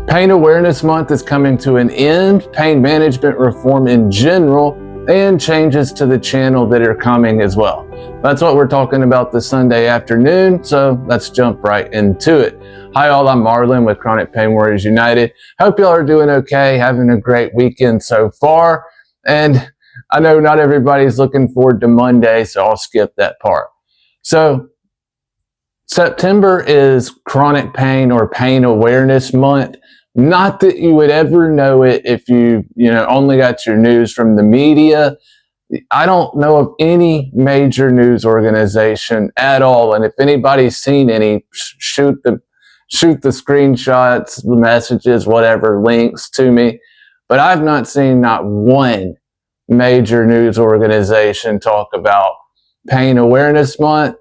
Pain Awareness Month is coming to an end, pain management reform in general, and changes to the channel that are coming as well. That's what we're talking about this Sunday afternoon, so let's jump right into it. Hi all, I'm Marlon with Chronic Pain Warriors United. Hope y'all are doing okay, having a great weekend so far. And I know not everybody's looking forward to Monday, so I'll skip that part. So September is Chronic Pain or Pain Awareness Month. Not that you would ever know it if you only got your news from the media. I don't know of any major news organization at all. And if anybody's seen any, shoot the screenshots, the messages, whatever, links to me. But I've not seen not one major news organization talk about Pain Awareness Month.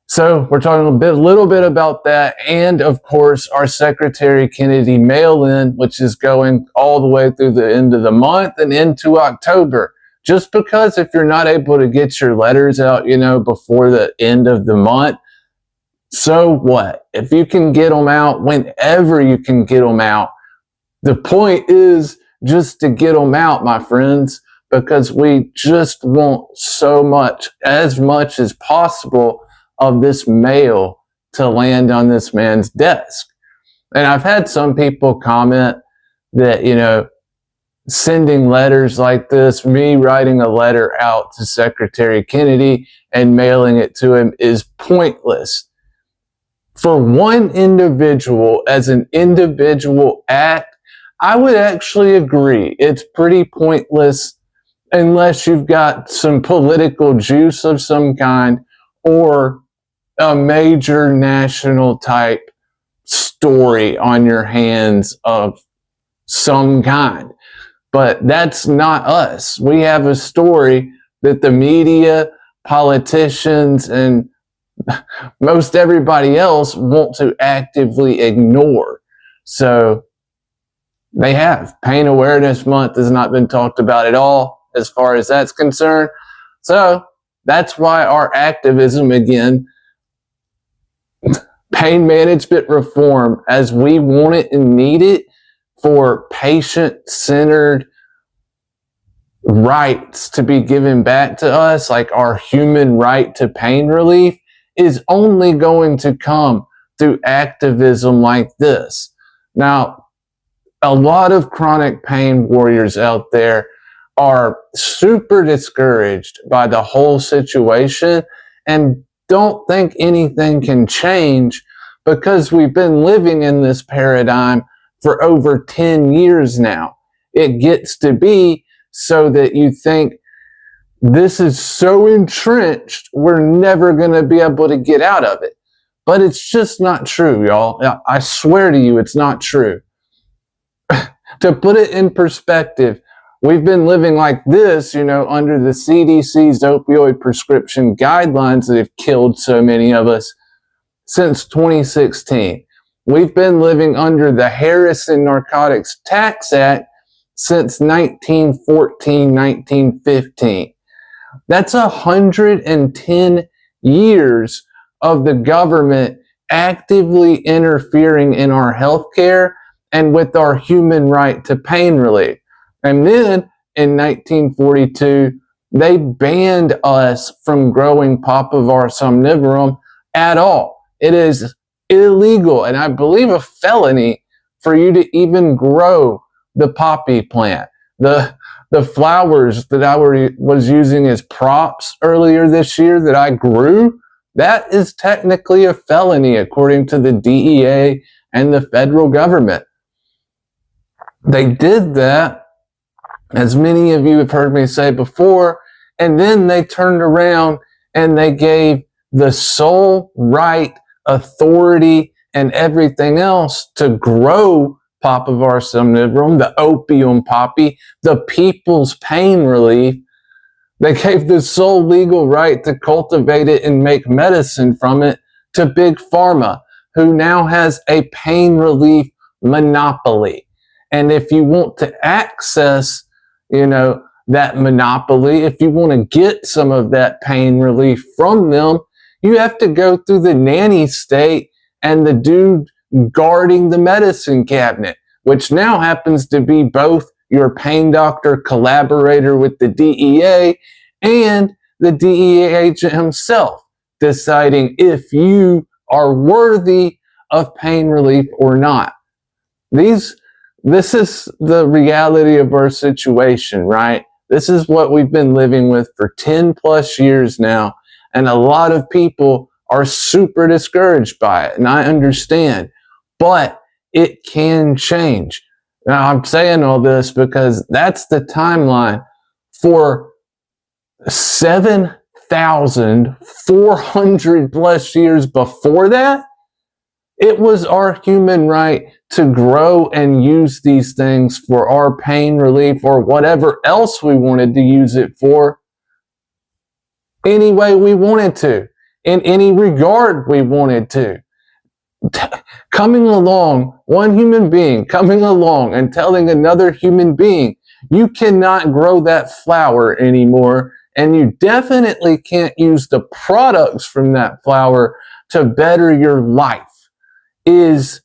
So we're talking a little bit about that, and of course our Secretary Kennedy mail-in, which is going all the way through the end of the month and into October. Just because if you're not able to get your letters out, before the end of the month, so what? If you can get them out whenever you can get them out, the point is just to get them out, my friends, because we just want so much as possible of this mail to land on this man's desk. And I've had some people comment that, sending letters like this, me writing a letter out to Secretary Kennedy and mailing it to him is pointless. For one individual, as an individual act, I would actually agree. It's pretty pointless unless you've got some political juice of some kind or a major national type story on your hands of some kind. But that's not us. We have a story that the media, politicians, and most everybody else want to actively ignore. So they have. Pain Awareness Month has not been talked about at all as far as that's concerned. So that's why our activism, again, pain management reform as we want it and need it for patient-centered rights to be given back to us, like our human right to pain relief, is only going to come through activism like this. Now, a lot of chronic pain warriors out there are super discouraged by the whole situation and don't think anything can change because we've been living in this paradigm for over 10 years now. It gets to be so that you think this is so entrenched, we're never going to be able to get out of it. But it's just not true, y'all. I swear to you, it's not true. To put it in perspective, we've been living like this, under the CDC's opioid prescription guidelines that have killed so many of us since 2016. We've been living under the Harrison Narcotics Tax Act since 1914, 1915. That's 110 years of the government actively interfering in our healthcare and with our human right to pain relief. And then in 1942, they banned us from growing Papaver somniferum at all. It is illegal and I believe a felony for you to even grow the poppy plant. The flowers that I was using as props earlier this year that I grew, that is technically a felony according to the DEA and the federal government. They did that, as many of you have heard me say before, and then they turned around and they gave the sole right, authority, and everything else to grow Papaver somniferum, the opium poppy, the people's pain relief. They gave the sole legal right to cultivate it and make medicine from it to Big Pharma, who now has a pain relief monopoly. And if you want to access, that monopoly, if you want to get some of that pain relief from them, you have to go through the nanny state and the dude guarding the medicine cabinet, which now happens to be both your pain doctor collaborator with the DEA and the DEA agent himself, deciding if you are worthy of pain relief or not. This is the reality of our situation, right? This is what we've been living with for 10 plus years now, and a lot of people are super discouraged by it, and I understand, but it can change. Now, I'm saying all this because that's the timeline for 7,400 plus years before that. It was our human right to grow and use these things for our pain relief or whatever else we wanted to use it for, any way we wanted to, in any regard we wanted to. Coming along, one human being coming along and telling another human being, you cannot grow that flower anymore, and you definitely can't use the products from that flower to better your life, is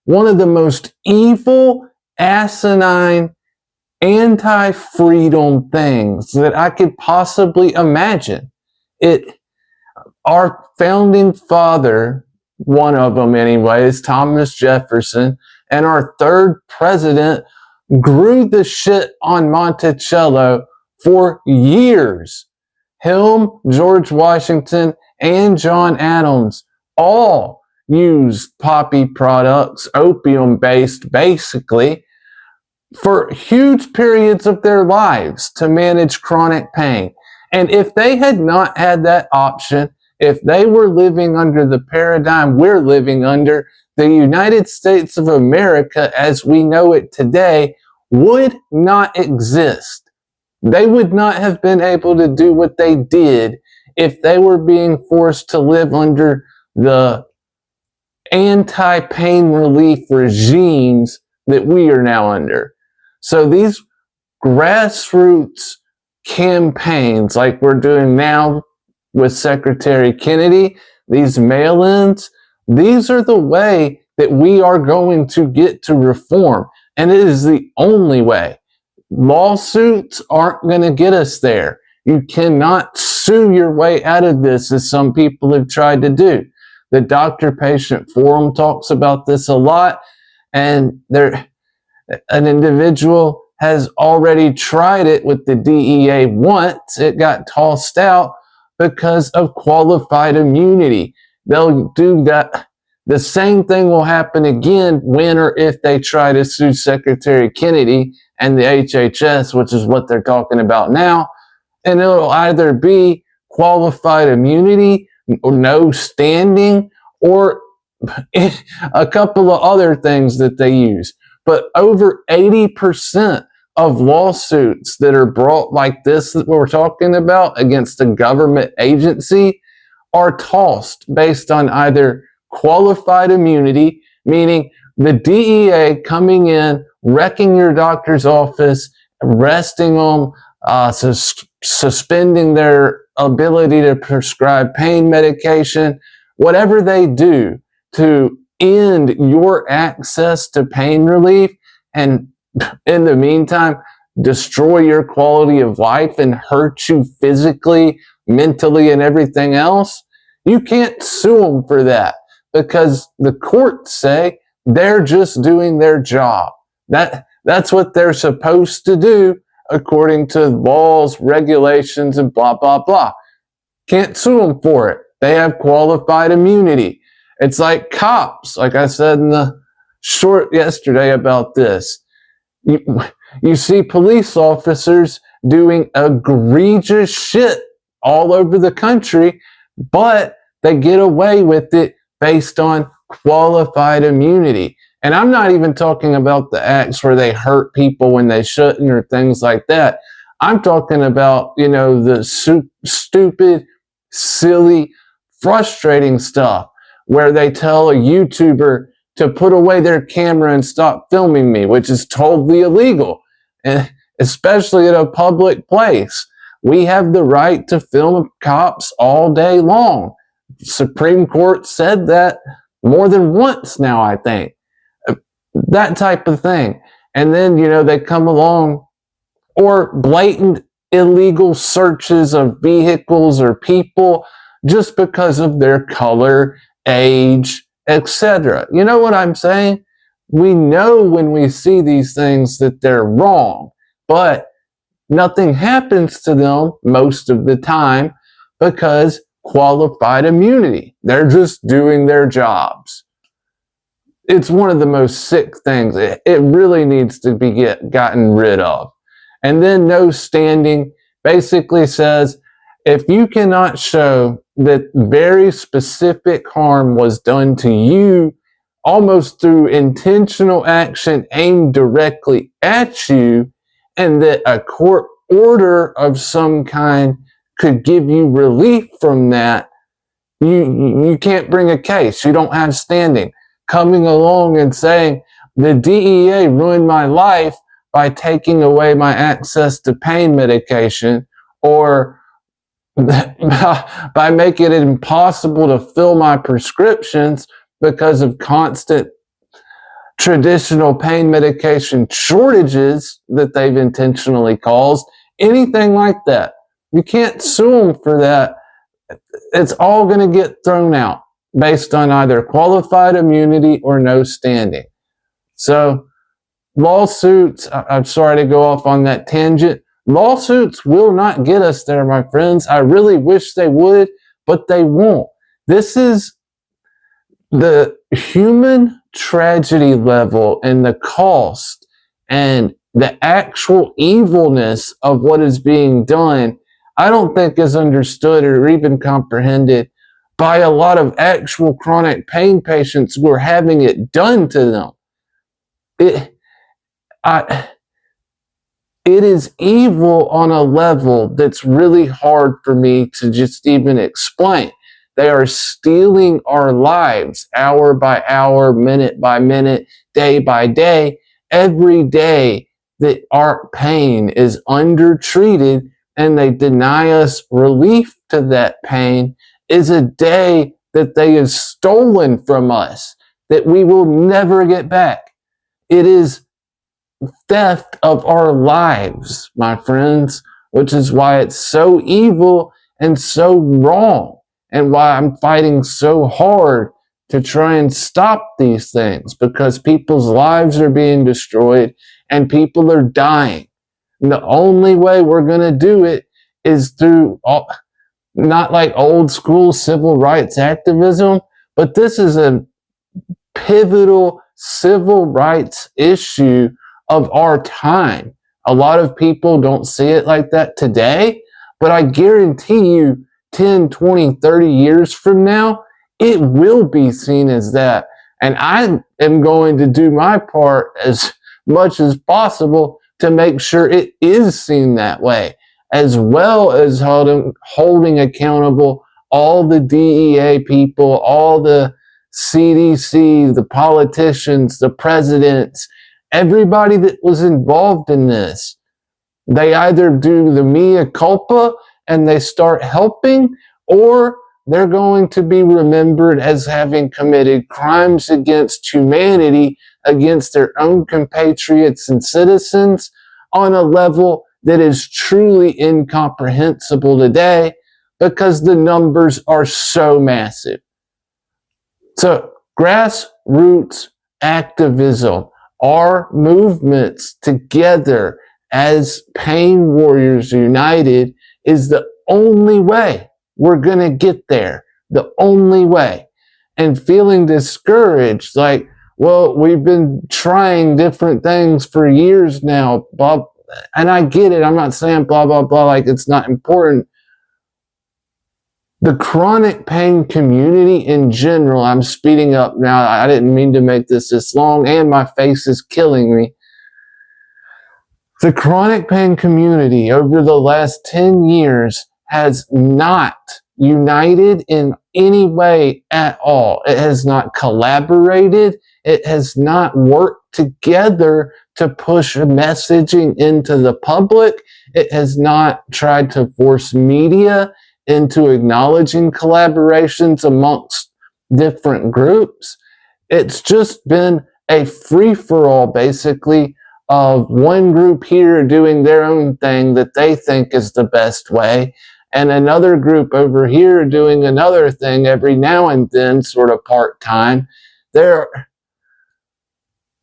one of the most evil, asinine, anti-freedom things that I could possibly imagine. Our founding father, one of them anyway, is Thomas Jefferson, and our third president grew the shit on Monticello for years. Him, George Washington, and John Adams all used poppy products, opium-based basically, for huge periods of their lives to manage chronic pain. And if they had not had that option, if they were living under the paradigm we're living under, the United States of America as we know it today would not exist. They would not have been able to do what they did if they were being forced to live under the anti-pain relief regimes that we are now under. So these grassroots campaigns like we're doing now with Secretary Kennedy, these mail-ins, these are the way that we are going to get to reform. And it is the only way. Lawsuits aren't going to get us there. You cannot sue your way out of this, as some people have tried to do. The Doctor-Patient Forum talks about this a lot, and an individual has already tried it with the DEA once. It got tossed out because of qualified immunity. They'll do that. The same thing will happen again when or if they try to sue Secretary Kennedy and the HHS, which is what they're talking about now. And it'll either be qualified immunity or no standing or a couple of other things that they use. But over 80% of lawsuits that are brought like this that we're talking about against a government agency are tossed based on either qualified immunity, meaning the DEA coming in, wrecking your doctor's office, arresting them, suspending their ability to prescribe pain medication, whatever they do to end your access to pain relief, and in the meantime, destroy your quality of life and hurt you physically, mentally, and everything else. You can't sue them for that because the courts say they're just doing their job. That's what they're supposed to do according to laws, regulations, and blah, blah, blah. Can't sue them for it. They have qualified immunity. It's like cops, like I said in the short yesterday about this. You see police officers doing egregious shit all over the country, but they get away with it based on qualified immunity. And I'm not even talking about the acts where they hurt people when they shouldn't or things like that. I'm talking about, the stupid, silly, frustrating stuff where they tell a YouTuber to put away their camera and stop filming me, which is totally illegal, and especially at a public place. We have the right to film cops all day long. Supreme Court said that more than once now, I think. That type of thing. And then, they come along, or blatant illegal searches of vehicles or people just because of their color, age, etc. You know what I'm saying? We know when we see these things that they're wrong, but nothing happens to them most of the time because qualified immunity. They're just doing their jobs. It's one of the most sick things. It really needs to be gotten rid of. And then no standing basically says, if you cannot show that very specific harm was done to you, almost through intentional action aimed directly at you, and that a court order of some kind could give you relief from that, you can't bring a case. You don't have standing. Coming along and saying, the DEA ruined my life by taking away my access to pain medication, or by making it impossible to fill my prescriptions because of constant traditional pain medication shortages that they've intentionally caused, anything like that. You can't sue them for that. It's all going to get thrown out based on either qualified immunity or no standing. So lawsuits, I'm sorry to go off on that tangent. Lawsuits will not get us there, my friends. I really wish they would, but they won't. This is the human tragedy level and the cost and the actual evilness of what is being done, I don't think is understood or even comprehended by a lot of actual chronic pain patients who are having it done to them. It is evil on a level that's really hard for me to just even explain. They are stealing our lives hour by hour, minute by minute, day by day. Every day that our pain is undertreated and they deny us relief to that pain is a day that they have stolen from us, that we will never get back. It is theft of our lives, my friends, which is why it's so evil and so wrong, and why I'm fighting so hard to try and stop these things, because people's lives are being destroyed and people are dying. And the only way we're going to do it is through, not like old school civil rights activism, but this is a pivotal civil rights issue of our time. A lot of people don't see it like that today, but I guarantee you 10, 20, 30 years from now, it will be seen as that. And I am going to do my part as much as possible to make sure it is seen that way, as well as holding accountable all the DEA people, all the CDC, the politicians, the presidents, everybody that was involved in this. They either do the mea culpa and they start helping, or they're going to be remembered as having committed crimes against humanity, against their own compatriots and citizens on a level that is truly incomprehensible today, because the numbers are so massive. So grassroots activism, our movements together as Pain Warriors United, is the only way we're going to get there. The only way. And feeling discouraged, like, well, we've been trying different things for years now, blah, and I get it. I'm not saying blah, blah, blah, like it's not important. The chronic pain community in general, I'm speeding up now. I didn't mean to make this long, and my face is killing me. The chronic pain community over the last 10 years has not united in any way at all. It has not collaborated. It has not worked together to push messaging into the public. It has not tried to force media into acknowledging collaborations amongst different groups. It's just been a free-for-all, basically, of one group here doing their own thing that they think is the best way, and another group over here doing another thing every now and then, sort of part-time.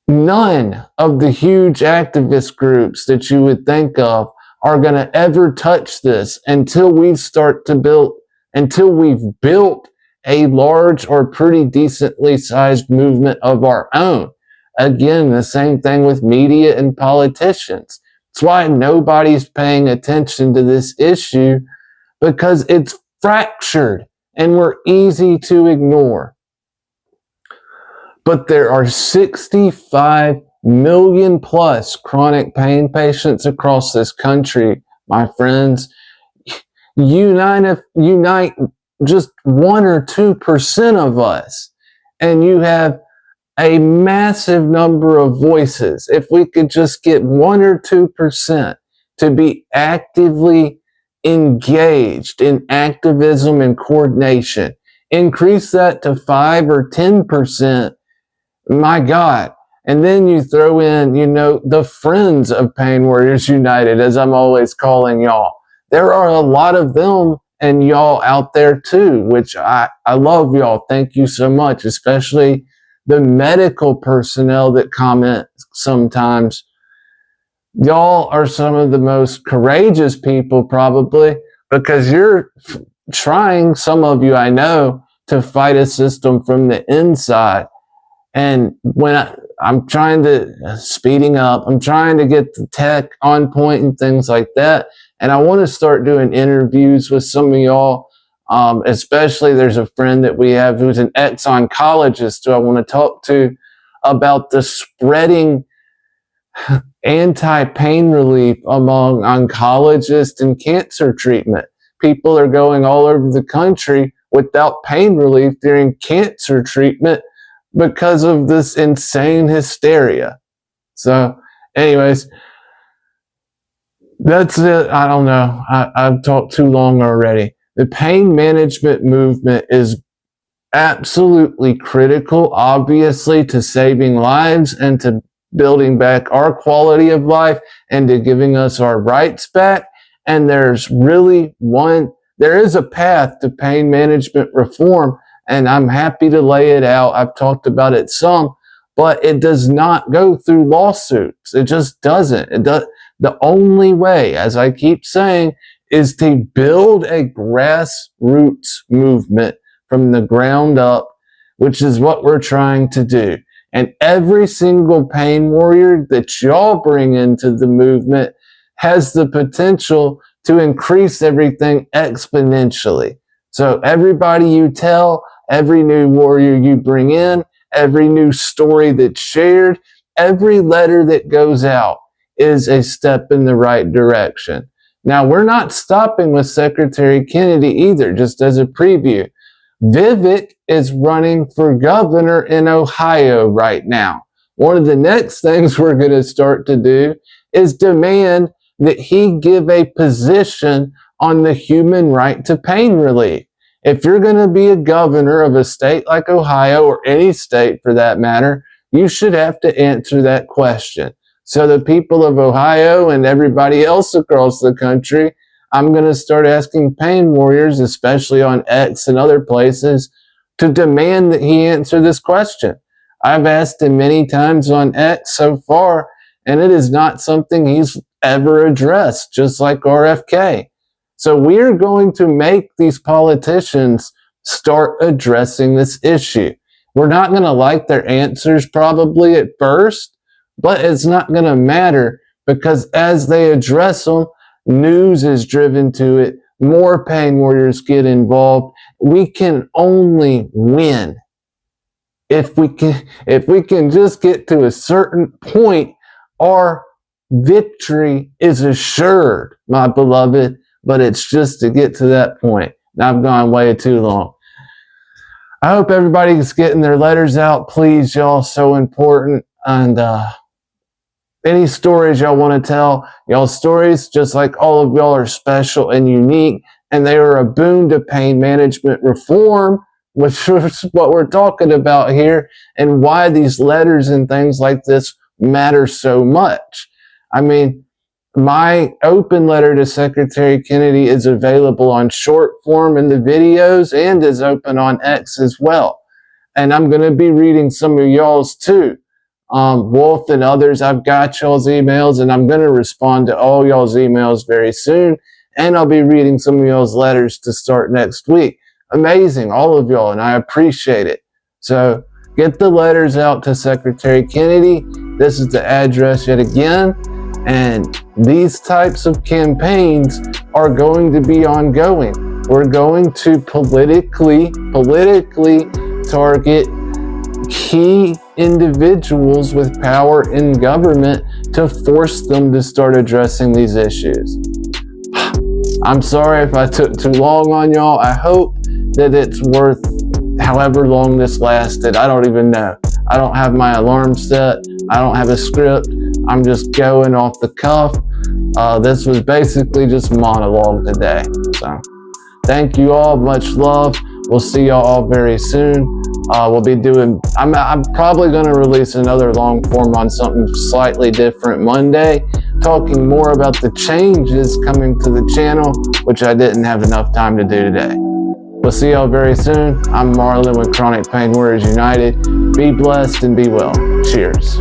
None of the huge activist groups that you would think of are going to ever touch this until we've built a large or pretty decently sized movement of our own. Again, the same thing with media and politicians. That's why nobody's paying attention to this issue, because it's fractured and we're easy to ignore. But there are 65 million plus chronic pain patients across this country, my friends. Unite just 1 or 2% of us, and you have a massive number of voices. If we could just get 1 or 2% to be actively engaged in activism and coordination, increase that to 5 or 10%, my God. And then you throw in, the friends of Pain Warriors United, as I'm always calling y'all. There are a lot of them and y'all out there too, which I love y'all. Thank you so much, especially the medical personnel that comment sometimes. Y'all are some of the most courageous people probably, because you're trying, some of you I know, to fight a system from the inside. And when I'm trying to, speeding up, I'm trying to get the tech on point and things like that. And I want to start doing interviews with some of y'all. Especially there's a friend that we have who's an ex-oncologist who I want to talk to about the spreading anti-pain relief among oncologists and cancer treatment. People are going all over the country without pain relief during cancer treatment because of this insane hysteria. So anyways, that's it. I don't know. I've talked too long already. The pain management movement is absolutely critical, obviously, to saving lives and to building back our quality of life and to giving us our rights back. And there is a path to pain management reform, and I'm happy to lay it out. I've talked about it some, but it does not go through lawsuits. It just doesn't. The only way, as I keep saying, is to build a grassroots movement from the ground up, which is what we're trying to do. And every single pain warrior that y'all bring into the movement has the potential to increase everything exponentially. So everybody you tell, every new warrior you bring in, every new story that's shared, every letter that goes out is a step in the right direction. Now, we're not stopping with Secretary Kennedy either, just as a preview. Vivek is running for governor in Ohio right now. One of the next things we're going to start to do is demand that he give a position on the human right to pain relief. If you're going to be a governor of a state like Ohio, or any state for that matter, you should have to answer that question. So the people of Ohio and everybody else across the country, I'm going to start asking pain warriors, especially on X and other places, to demand that he answer this question. I've asked him many times on X so far, and it is not something he's ever addressed, just like RFK. So we're going to make these politicians start addressing this issue. We're not going to like their answers probably at first, but it's not going to matter, because as they address them, news is driven to it. More pain warriors get involved. We can only win if we can just get to a certain point. Our victory is assured, my beloved, but it's just to get to that point. Now, I've gone way too long. I hope everybody's getting their letters out. Please, y'all, so important. And any stories y'all want to tell, y'all's stories, just like all of y'all, are special and unique, and they are a boon to pain management reform, which is what we're talking about here, and why these letters and things like this matter so much. I mean, my open letter to Secretary Kennedy is available on short form in the videos and is open on X as well. And I'm going to be reading some of y'all's too. Wolf and others, I've got y'all's emails, and I'm going to respond to all y'all's emails very soon. And I'll be reading some of y'all's letters to start next week. Amazing, all of y'all, and I appreciate it. So get the letters out to Secretary Kennedy. This is the address yet again. And these types of campaigns are going to be ongoing. We're going to politically target key individuals with power in government to force them to start addressing these issues. I'm sorry if I took too long on y'all. I hope that it's worth however long this lasted. I don't even know. I don't have my alarm set. I don't have a script. I'm just going off the cuff. This was basically just monologue today. So thank you all. Much love. We'll see y'all all very soon. We'll be doing, I'm probably going to release another long form on something slightly different Monday, talking more about the changes coming to the channel, which I didn't have enough time to do today. We'll see y'all very soon. I'm Marlon with Chronic Pain Warriors United. Be blessed and be well. Cheers.